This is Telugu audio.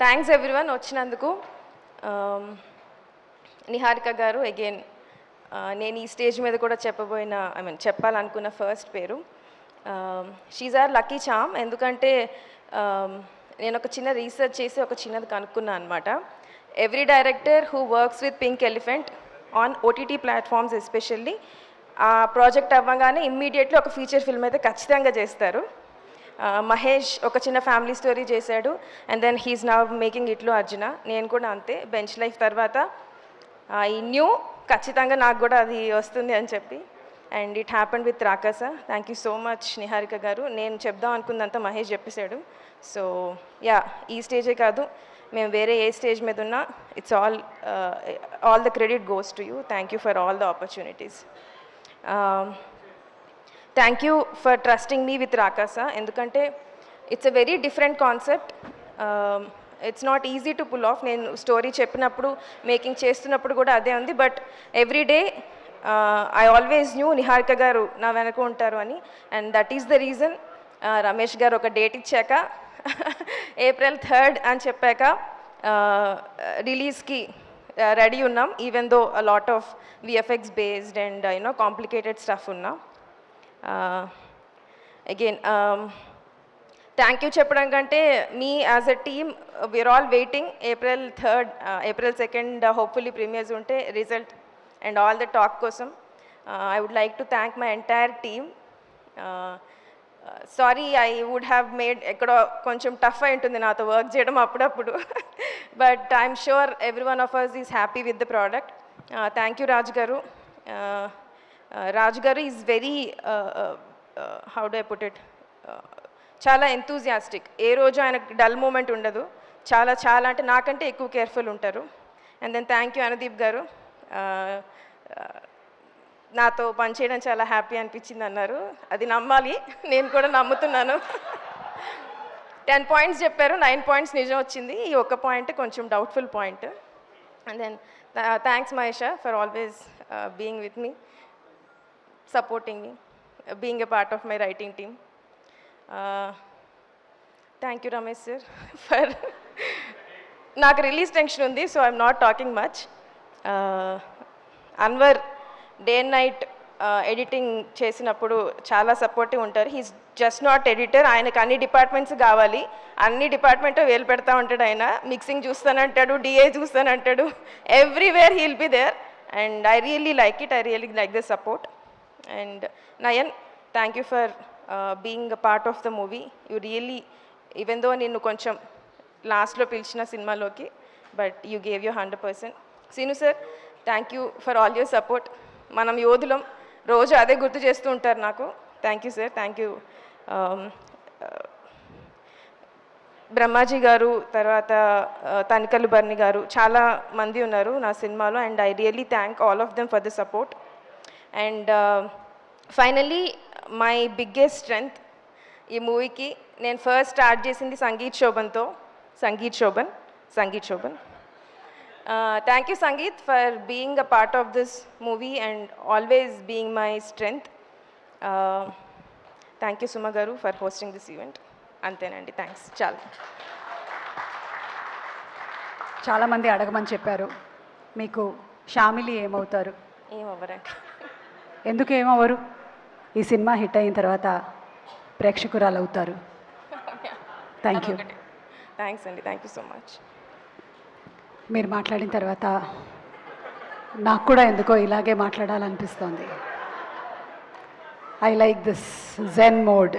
థ్యాంక్స్ ఎవ్రీవన్ వచ్చినందుకు. నిహారిక గారు అగైన్ నేను ఈ స్టేజ్ మీద కూడా చెప్పాలనుకున్న ఫస్ట్ పేరు. She's our lucky charm. ఎందుకంటే నేను ఒక చిన్న రీసెర్చ్ చేసి ఒక చిన్నది కనుక్కున్నాను అనమాట. Every director who works with pink elephant on OTT platforms especially ఆ ప్రాజెక్ట్ అవ్వగానే ఇమ్మీడియట్లీ ఒక ఫీచర్ ఫిల్మ్ అయితే ఖచ్చితంగా చేస్తారు. మహేష్ ఒక చిన్న ఫ్యామిలీ స్టోరీ చేశాడు and then he's now making Itlu Arjuna. నేను కూడా అంతే. బెంచ్ లైఫ్ తర్వాత ఈ న్యూ ఖచ్చితంగా నాకు కూడా అది వస్తుంది అని చెప్పి and it happened with Rakasa. Thank you so much Niharika garu. నేను చెప్దాం అనుకున్నంత మహేష్ చెప్పేశాడు. సో యా, ఈ స్టేజే కాదు, మేము వేరే ఏ స్టేజ్ మీద ఉన్నా it's all the credit goes to you. Thank you for all the opportunities. Thank you for trusting me with Rakasa. ఎందుకంటే it's a very different concept. It's not easy to pull off. నేను స్టోరీ చెప్పినప్పుడు మేకింగ్ చేస్తున్నప్పుడు కూడా అదే ఉంది. But every day I always knew Niharika garu నా వెనక ఉంటారు అని. And that is the reason Ramesh garu ఒక డేట్ ఇచ్చాక April 3rd అని చెప్పాక రిలీజ్కి రెడీ ఉన్నాం. Even though a lot of VFX based and complicated stuff ఉన్నాం. అగైన్ థ్యాంక్ యూ చెప్పడం కంటే మీ as a team we are all waiting April 3rd, April 2nd hopefully premieres ఉంటే result and all the talk కోసం I would like to thank my entire team. Sorry, I would have made ఎక్కడో కొంచెం టఫ్ అయి ఉంటుంది నాతో వర్క్ చేయడం అప్పుడప్పుడు. But I'm sure every one of us is happy with the product. Thank you Raju garu. Raju garu is very how do I put it, చాలా ఎంతూజియాస్టిక్. ఏ రోజు ఆయనకు డల్ మూమెంట్ ఉండదు. చాలా చాలా అంటే నాకంటే ఎక్కువ కేర్ఫుల్ ఉంటారు. And then thank you Anudeep garu. నాతో పనిచేయడం చాలా హ్యాపీ అనిపించింది అన్నారు. అది నమ్మాలి, నేను కూడా నమ్ముతున్నాను. 10 పాయింట్స్ చెప్పారు, 9 పాయింట్స్ నిజం వచ్చింది. ఈ ఒక్క పాయింట్ కొంచెం doubtful point. And then thanks Mahesha for always being with me, supporting me, being a part of my writing team. Thank you Ramesh sir for నాకు రిలీజ్ టెన్షన్ ఉంది, so I'm not talking much. Anwar day and night editing చేసినప్పుడు చాలా సపోర్టివ్ ఉంటారు. He's just not editor. ఆయనకు అన్ని డిపార్ట్మెంట్స్ కావాలి, అన్ని డిపార్ట్మెంట్ వేలు పెడతా ఉంటాడు. ఆయన మిక్సింగ్ చూస్తానంటాడు, డిఏ చూస్తానంటాడు, everywhere he'll be there. And I really like it. I really like the support. And Nayan, thank you for being a part of the movie. You really, even though ninnu koncham last lo pilchina cinema loki, but you gave your 100%. Sinu sir, thank you for all your support. Manam yodulam roju ade gurtu chestu untaru naku. Thank you sir, thank you. Brahmaji గారు, తర్వాత తనికల్లు బర్ని గారు, చాలా మంది ఉన్నారు నా సినిమాలో. And I really thank all of them for the support. And finally my biggest strength ఈ మూవీకి, నేను ఫస్ట్ స్టార్ట్ చేసింది సంగీత్ శోభన్తో. Sangeet Shobhan thank you Sangeet for being a part of this movie and always being my strength. Thank you Suma garu for hosting this event. అంతేనండి, థ్యాంక్స్. చాలామంది అడగమని చెప్పారు, మీకు షామిలి ఏమవుతారు? ఏమవ్వరండి. ఎందుకు ఏమవ్వరు? ఈ సినిమా హిట్ అయిన తర్వాత ప్రేక్షకురాలు అవుతారు. Thank you. థ్యాంక్స్ అండి, థ్యాంక్ యూ సో మచ్. మీరు మాట్లాడిన తర్వాత నాకు కూడా ఎందుకో ఇలాగే మాట్లాడాలనిపిస్తోంది. I like this Zen mode.